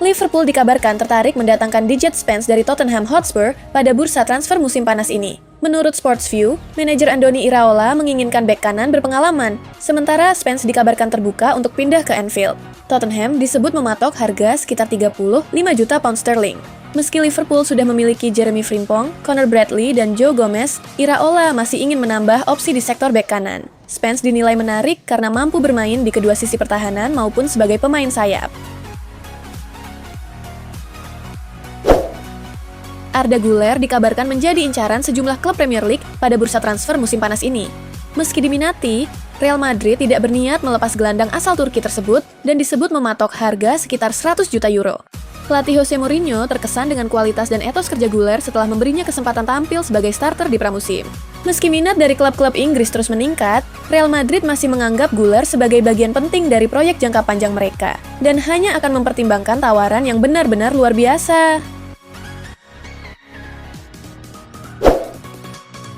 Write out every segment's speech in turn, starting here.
Liverpool dikabarkan tertarik mendatangkan Djed Spence dari Tottenham Hotspur pada bursa transfer musim panas ini. Menurut Sportsview, manajer Andoni Iraola menginginkan bek kanan berpengalaman, sementara Spence dikabarkan terbuka untuk pindah ke Anfield. Tottenham disebut mematok harga sekitar 35 juta pound sterling. Meski Liverpool sudah memiliki Jeremy Frimpong, Connor Bradley, dan Joe Gomez, Iraola masih ingin menambah opsi di sektor bek kanan. Spence dinilai menarik karena mampu bermain di kedua sisi pertahanan maupun sebagai pemain sayap. Arda Güler dikabarkan menjadi incaran sejumlah klub Premier League pada bursa transfer musim panas ini. Meski diminati, Real Madrid tidak berniat melepas gelandang asal Turki tersebut dan disebut mematok harga sekitar 100 juta euro. Pelatih Jose Mourinho terkesan dengan kualitas dan etos kerja Güler setelah memberinya kesempatan tampil sebagai starter di pramusim. Meski minat dari klub-klub Inggris terus meningkat, Real Madrid masih menganggap Güler sebagai bagian penting dari proyek jangka panjang mereka dan hanya akan mempertimbangkan tawaran yang benar-benar luar biasa.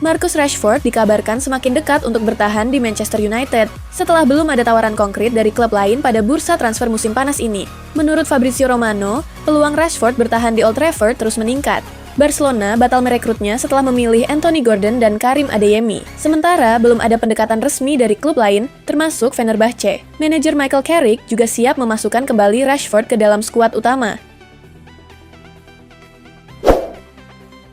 Marcus Rashford dikabarkan semakin dekat untuk bertahan di Manchester United setelah belum ada tawaran konkret dari klub lain pada bursa transfer musim panas ini. Menurut Fabrizio Romano, peluang Rashford bertahan di Old Trafford terus meningkat. Barcelona batal merekrutnya setelah memilih Anthony Gordon dan Karim Adeyemi. Sementara belum ada pendekatan resmi dari klub lain, termasuk Fenerbahce. Manajer Michael Carrick juga siap memasukkan kembali Rashford ke dalam skuad utama.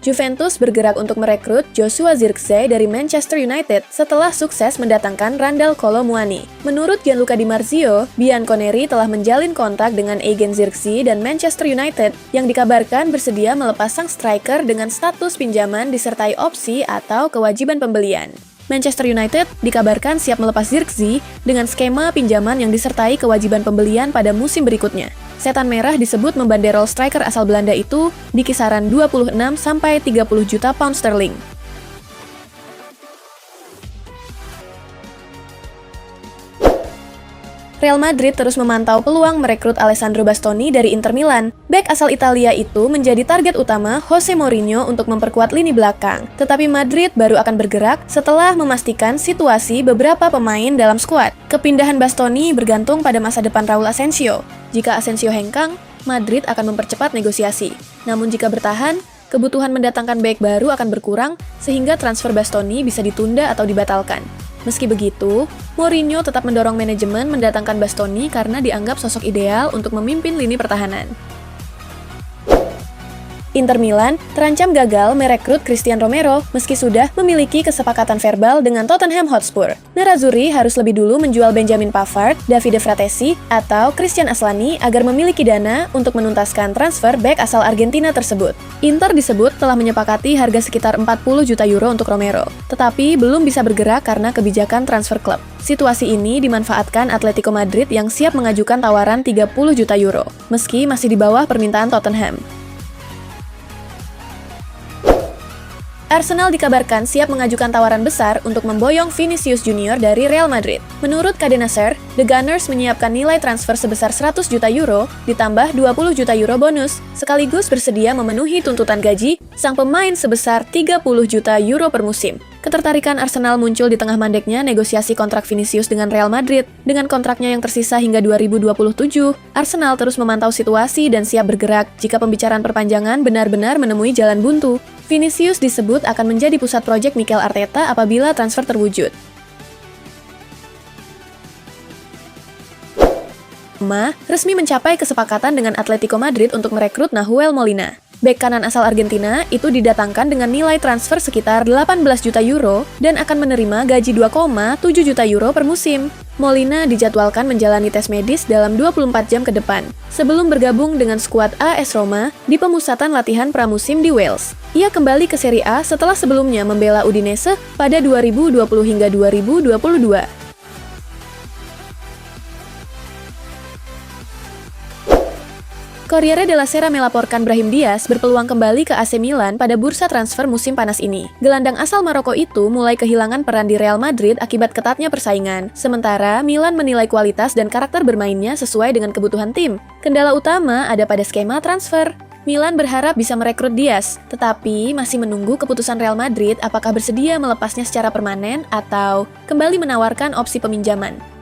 Juventus bergerak untuk merekrut Joshua Zirkzee dari Manchester United setelah sukses mendatangkan Randal Kolo Muani. Menurut Gianluca Di Marzio, Bianconeri telah menjalin kontrak dengan agen Zirkzee dan Manchester United yang dikabarkan bersedia melepas sang striker dengan status pinjaman disertai opsi atau kewajiban pembelian. Manchester United dikabarkan siap melepas Zirkzee dengan skema pinjaman yang disertai kewajiban pembelian pada musim berikutnya. Setan Merah disebut membanderol striker asal Belanda itu di kisaran 26 sampai 30 juta pound sterling. Real Madrid terus memantau peluang merekrut Alessandro Bastoni dari Inter Milan. Bek asal Italia itu menjadi target utama Jose Mourinho untuk memperkuat lini belakang. Tetapi Madrid baru akan bergerak setelah memastikan situasi beberapa pemain dalam skuad. Kepindahan Bastoni bergantung pada masa depan Raul Asensio. Jika Asensio hengkang, Madrid akan mempercepat negosiasi. Namun jika bertahan, kebutuhan mendatangkan bek baru akan berkurang sehingga transfer Bastoni bisa ditunda atau dibatalkan. Meski begitu, Mourinho tetap mendorong manajemen mendatangkan Bastoni karena dianggap sosok ideal untuk memimpin lini pertahanan. Inter Milan terancam gagal merekrut Christian Romero meski sudah memiliki kesepakatan verbal dengan Tottenham Hotspur. Nerazzurri harus lebih dulu menjual Benjamin Pavard, Davide Fratesi, atau Christian Aslani agar memiliki dana untuk menuntaskan transfer bek asal Argentina tersebut. Inter disebut telah menyepakati harga sekitar 40 juta euro untuk Romero, tetapi belum bisa bergerak karena kebijakan transfer klub. Situasi ini dimanfaatkan Atletico Madrid yang siap mengajukan tawaran 30 juta euro, meski masih di bawah permintaan Tottenham. Arsenal dikabarkan siap mengajukan tawaran besar untuk memboyong Vinicius Junior dari Real Madrid. Menurut Cadena Ser, The Gunners menyiapkan nilai transfer sebesar 100 juta euro ditambah 20 juta euro bonus, sekaligus bersedia memenuhi tuntutan gaji sang pemain sebesar 30 juta euro per musim. Ketertarikan Arsenal muncul di tengah mandeknya negosiasi kontrak Vinicius dengan Real Madrid. Dengan kontraknya yang tersisa hingga 2027, Arsenal terus memantau situasi dan siap bergerak jika pembicaraan perpanjangan benar-benar menemui jalan buntu. Vinicius disebut akan menjadi pusat proyek Mikel Arteta apabila transfer terwujud. Roma resmi mencapai kesepakatan dengan Atletico Madrid untuk merekrut Nahuel Molina. Bek kanan asal Argentina itu didatangkan dengan nilai transfer sekitar 18 juta euro dan akan menerima gaji 2,7 juta euro per musim. Molina dijadwalkan menjalani tes medis dalam 24 jam ke depan, sebelum bergabung dengan skuad AS Roma di pemusatan latihan pramusim di Wales. Ia kembali ke Serie A setelah sebelumnya membela Udinese pada 2020 hingga 2022. Corriere della Sera melaporkan Brahim Diaz berpeluang kembali ke AC Milan pada bursa transfer musim panas ini. Gelandang asal Maroko itu mulai kehilangan peran di Real Madrid akibat ketatnya persaingan. Sementara Milan menilai kualitas dan karakter bermainnya sesuai dengan kebutuhan tim. Kendala utama ada pada skema transfer. Milan berharap bisa merekrut Diaz, tetapi masih menunggu keputusan Real Madrid apakah bersedia melepasnya secara permanen atau kembali menawarkan opsi peminjaman.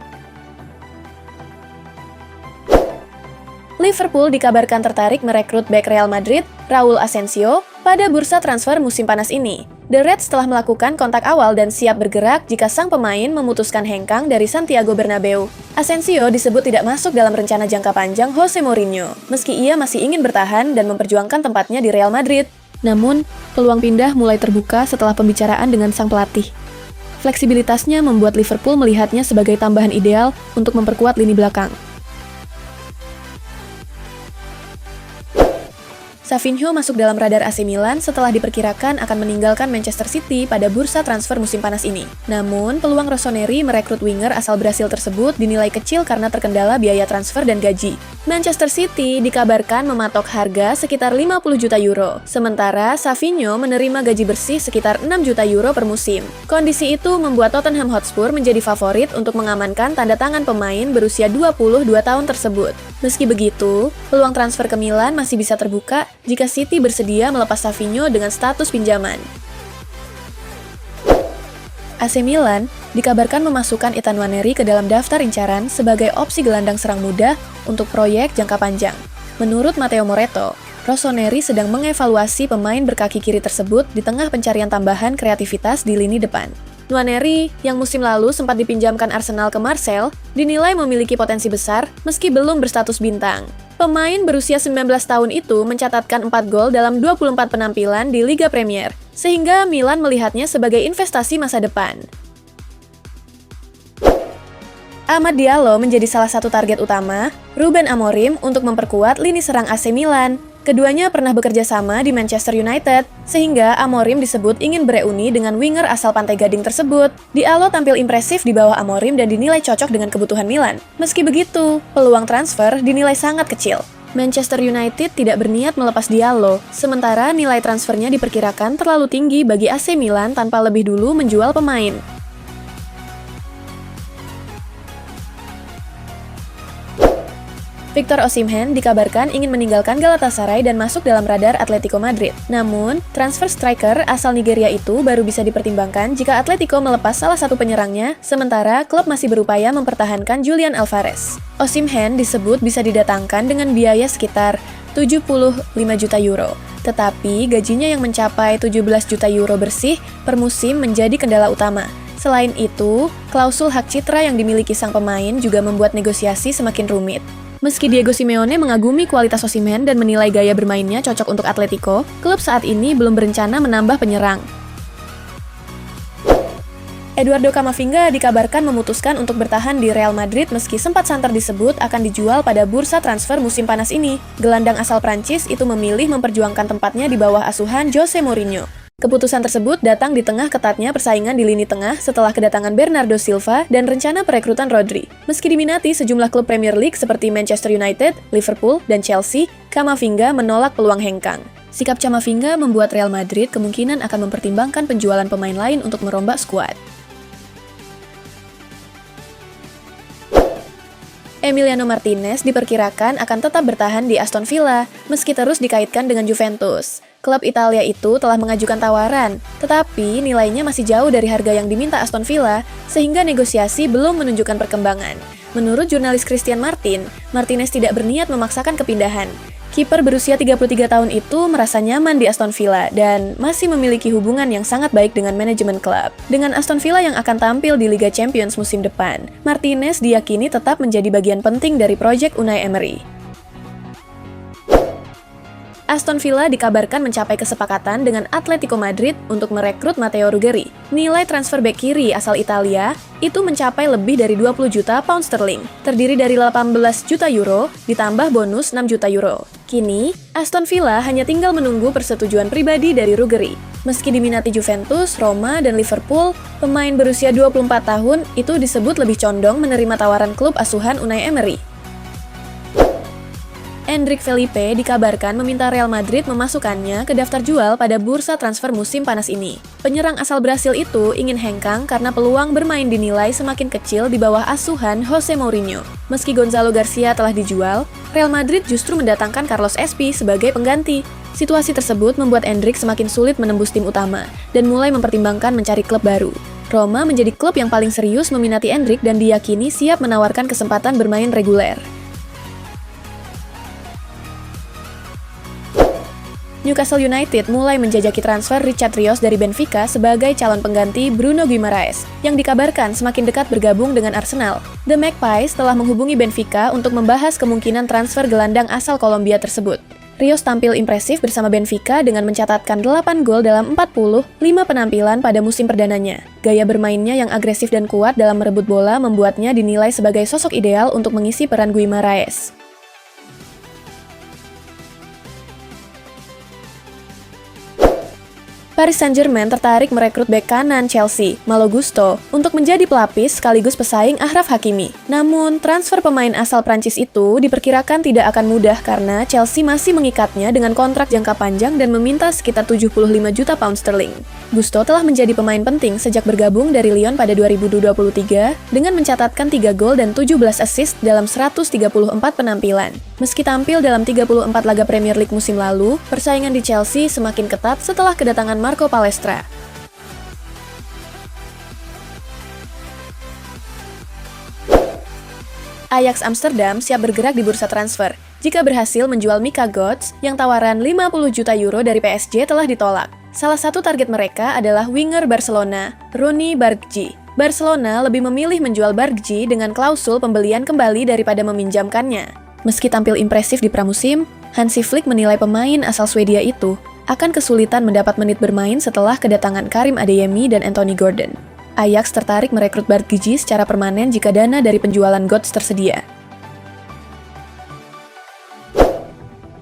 Liverpool dikabarkan tertarik merekrut bek Real Madrid, Raul Asensio, pada bursa transfer musim panas ini. The Reds telah melakukan kontak awal dan siap bergerak jika sang pemain memutuskan hengkang dari Santiago Bernabeu. Asensio disebut tidak masuk dalam rencana jangka panjang Jose Mourinho, meski ia masih ingin bertahan dan memperjuangkan tempatnya di Real Madrid. Namun, peluang pindah mulai terbuka setelah pembicaraan dengan sang pelatih. Fleksibilitasnya membuat Liverpool melihatnya sebagai tambahan ideal untuk memperkuat lini belakang. Savinho masuk dalam radar AC Milan setelah diperkirakan akan meninggalkan Manchester City pada bursa transfer musim panas ini. Namun, peluang Rossoneri merekrut winger asal Brasil tersebut dinilai kecil karena terkendala biaya transfer dan gaji. Manchester City dikabarkan mematok harga sekitar 50 juta euro, sementara Savinho menerima gaji bersih sekitar 6 juta euro per musim. Kondisi itu membuat Tottenham Hotspur menjadi favorit untuk mengamankan tanda tangan pemain berusia 22 tahun tersebut. Meski begitu, peluang transfer ke Milan masih bisa terbuka jika City bersedia melepas Savinho dengan status pinjaman. AC Milan dikabarkan memasukkan Ethan Nwaneri ke dalam daftar incaran sebagai opsi gelandang serang muda untuk proyek jangka panjang. Menurut Matteo Moretto, Rossoneri sedang mengevaluasi pemain berkaki kiri tersebut di tengah pencarian tambahan kreativitas di lini depan. Nwaneri, yang musim lalu sempat dipinjamkan Arsenal ke Marseille, dinilai memiliki potensi besar meski belum berstatus bintang. Pemain berusia 19 tahun itu mencatatkan 4 gol dalam 24 penampilan di Liga Premier, sehingga Milan melihatnya sebagai investasi masa depan. Amad Diallo menjadi salah satu target utama Ruben Amorim untuk memperkuat lini serang AC Milan. Keduanya pernah bekerja sama di Manchester United, sehingga Amorim disebut ingin bereuni dengan winger asal Pantai Gading tersebut. Diallo tampil impresif di bawah Amorim dan dinilai cocok dengan kebutuhan Milan. Meski begitu, peluang transfer dinilai sangat kecil. Manchester United tidak berniat melepas Diallo, sementara nilai transfernya diperkirakan terlalu tinggi bagi AC Milan tanpa lebih dulu menjual pemain. Victor Osimhen dikabarkan ingin meninggalkan Galatasaray dan masuk dalam radar Atletico Madrid. Namun, transfer striker asal Nigeria itu baru bisa dipertimbangkan jika Atletico melepas salah satu penyerangnya, sementara klub masih berupaya mempertahankan Julian Alvarez. Osimhen disebut bisa didatangkan dengan biaya sekitar 75 juta euro. Tetapi, gajinya yang mencapai 17 juta euro bersih per musim menjadi kendala utama. Selain itu, klausul hak citra yang dimiliki sang pemain juga membuat negosiasi semakin rumit. Meski Diego Simeone mengagumi kualitas Osimhen dan menilai gaya bermainnya cocok untuk Atletico, klub saat ini belum berencana menambah penyerang. Eduardo Camavinga dikabarkan memutuskan untuk bertahan di Real Madrid meski sempat santer disebut akan dijual pada bursa transfer musim panas ini. Gelandang asal Prancis itu memilih memperjuangkan tempatnya di bawah asuhan Jose Mourinho. Keputusan tersebut datang di tengah ketatnya persaingan di lini tengah setelah kedatangan Bernardo Silva dan rencana perekrutan Rodri. Meski diminati sejumlah klub Premier League seperti Manchester United, Liverpool, dan Chelsea, Camavinga menolak peluang hengkang. Sikap Camavinga membuat Real Madrid kemungkinan akan mempertimbangkan penjualan pemain lain untuk merombak skuad. Emiliano Martinez diperkirakan akan tetap bertahan di Aston Villa, meski terus dikaitkan dengan Juventus. Klub Italia itu telah mengajukan tawaran, tetapi nilainya masih jauh dari harga yang diminta Aston Villa, sehingga negosiasi belum menunjukkan perkembangan. Menurut jurnalis Christian Martin, Martinez tidak berniat memaksakan kepindahan. Kiper berusia 33 tahun itu merasa nyaman di Aston Villa dan masih memiliki hubungan yang sangat baik dengan manajemen klub. Dengan Aston Villa yang akan tampil di Liga Champions musim depan, Martinez diyakini tetap menjadi bagian penting dari proyek Unai Emery. Aston Villa dikabarkan mencapai kesepakatan dengan Atletico Madrid untuk merekrut Matteo Ruggeri. Nilai transfer bek kiri asal Italia itu mencapai lebih dari 20 juta pound sterling, terdiri dari 18 juta euro ditambah bonus 6 juta euro. Kini, Aston Villa hanya tinggal menunggu persetujuan pribadi dari Ruggeri. Meski diminati Juventus, Roma, dan Liverpool, pemain berusia 24 tahun itu disebut lebih condong menerima tawaran klub asuhan Unai Emery. Endrick Felipe dikabarkan meminta Real Madrid memasukkannya ke daftar jual pada bursa transfer musim panas ini. Penyerang asal Brasil itu ingin hengkang karena peluang bermain dinilai semakin kecil di bawah asuhan Jose Mourinho. Meski Gonzalo Garcia telah dijual, Real Madrid justru mendatangkan Carlos Espi sebagai pengganti. Situasi tersebut membuat Endrick semakin sulit menembus tim utama dan mulai mempertimbangkan mencari klub baru. Roma menjadi klub yang paling serius meminati Endrick dan diyakini siap menawarkan kesempatan bermain reguler. Newcastle United mulai menjajaki transfer Richard Rios dari Benfica sebagai calon pengganti Bruno Guimaraes, yang dikabarkan semakin dekat bergabung dengan Arsenal. The Magpies telah menghubungi Benfica untuk membahas kemungkinan transfer gelandang asal Kolombia tersebut. Rios tampil impresif bersama Benfica dengan mencatatkan 8 gol dalam 45 penampilan pada musim perdananya. Gaya bermainnya yang agresif dan kuat dalam merebut bola membuatnya dinilai sebagai sosok ideal untuk mengisi peran Guimaraes. Paris Saint-Germain tertarik merekrut bek kanan Chelsea, Malo Gusto, untuk menjadi pelapis sekaligus pesaing Achraf Hakimi. Namun, transfer pemain asal Prancis itu diperkirakan tidak akan mudah karena Chelsea masih mengikatnya dengan kontrak jangka panjang dan meminta sekitar 75 juta pound sterling. Gusto telah menjadi pemain penting sejak bergabung dari Lyon pada 2023 dengan mencatatkan 3 gol dan 17 assist dalam 134 penampilan. Meski tampil dalam 34 laga Premier League musim lalu, persaingan di Chelsea semakin ketat setelah kedatangan Marco Palestra. Ajax Amsterdam siap bergerak di bursa transfer jika berhasil menjual Mika Götze yang tawaran 50 juta euro dari PSG telah ditolak. Salah satu target mereka adalah winger Barcelona, Ronny Bargui. Barcelona lebih memilih menjual Bargui dengan klausul pembelian kembali daripada meminjamkannya. Meski tampil impresif di pramusim, Hansi Flick menilai pemain asal Swedia itu akan kesulitan mendapat menit bermain setelah kedatangan Karim Adeyemi dan Anthony Gordon. Ajax tertarik merekrut Bargui secara permanen jika dana dari penjualan Götze tersedia.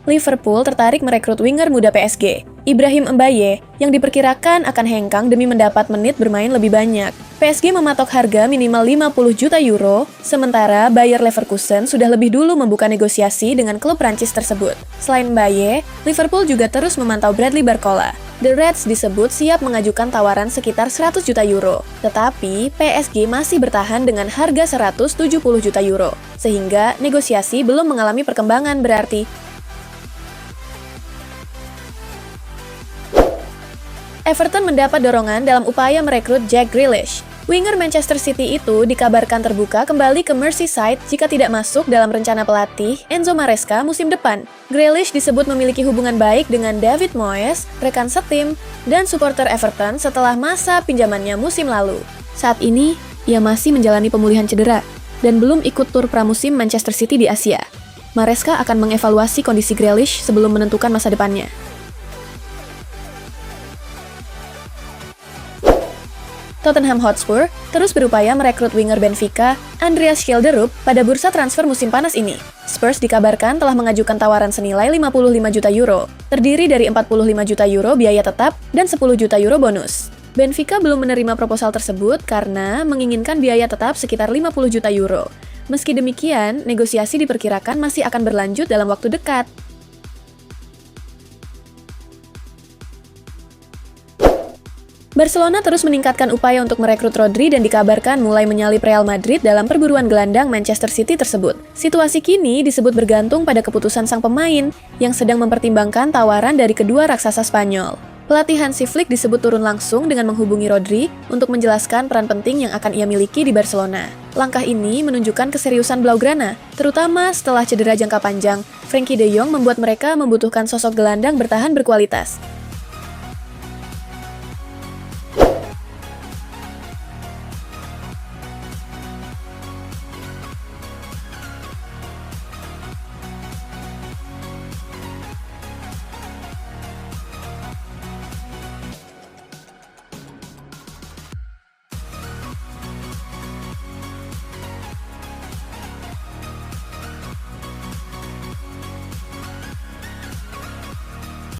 Liverpool tertarik merekrut winger muda PSG, Ibrahim Mbaye, yang diperkirakan akan hengkang demi mendapat menit bermain lebih banyak. PSG mematok harga minimal 50 juta euro, sementara Bayer Leverkusen sudah lebih dulu membuka negosiasi dengan klub Prancis tersebut. Selain Mbaye, Liverpool juga terus memantau Bradley Barcola. The Reds disebut siap mengajukan tawaran sekitar 100 juta euro, tetapi PSG masih bertahan dengan harga 170 juta euro, sehingga negosiasi belum mengalami perkembangan berarti. Everton mendapat dorongan dalam upaya merekrut Jack Grealish. Winger Manchester City itu dikabarkan terbuka kembali ke Merseyside jika tidak masuk dalam rencana pelatih Enzo Maresca musim depan. Grealish disebut memiliki hubungan baik dengan David Moyes, rekan setim, dan supporter Everton setelah masa pinjamannya musim lalu. Saat ini, ia masih menjalani pemulihan cedera dan belum ikut tur pramusim Manchester City di Asia. Maresca akan mengevaluasi kondisi Grealish sebelum menentukan masa depannya. Tottenham Hotspur terus berupaya merekrut winger Benfica, Andreas Schilderup, pada bursa transfer musim panas ini. Spurs dikabarkan telah mengajukan tawaran senilai 55 juta euro, terdiri dari 45 juta euro biaya tetap dan 10 juta euro bonus. Benfica belum menerima proposal tersebut karena menginginkan biaya tetap sekitar 50 juta euro. Meski demikian, negosiasi diperkirakan masih akan berlanjut dalam waktu dekat. Barcelona terus meningkatkan upaya untuk merekrut Rodri dan dikabarkan mulai menyalip Real Madrid dalam perburuan gelandang Manchester City tersebut. Situasi kini disebut bergantung pada keputusan sang pemain yang sedang mempertimbangkan tawaran dari kedua raksasa Spanyol. Pelatih Hansi Flick disebut turun langsung dengan menghubungi Rodri untuk menjelaskan peran penting yang akan ia miliki di Barcelona. Langkah ini menunjukkan keseriusan Blaugrana, terutama setelah cedera jangka panjang. Frenkie de Jong membuat mereka membutuhkan sosok gelandang bertahan berkualitas.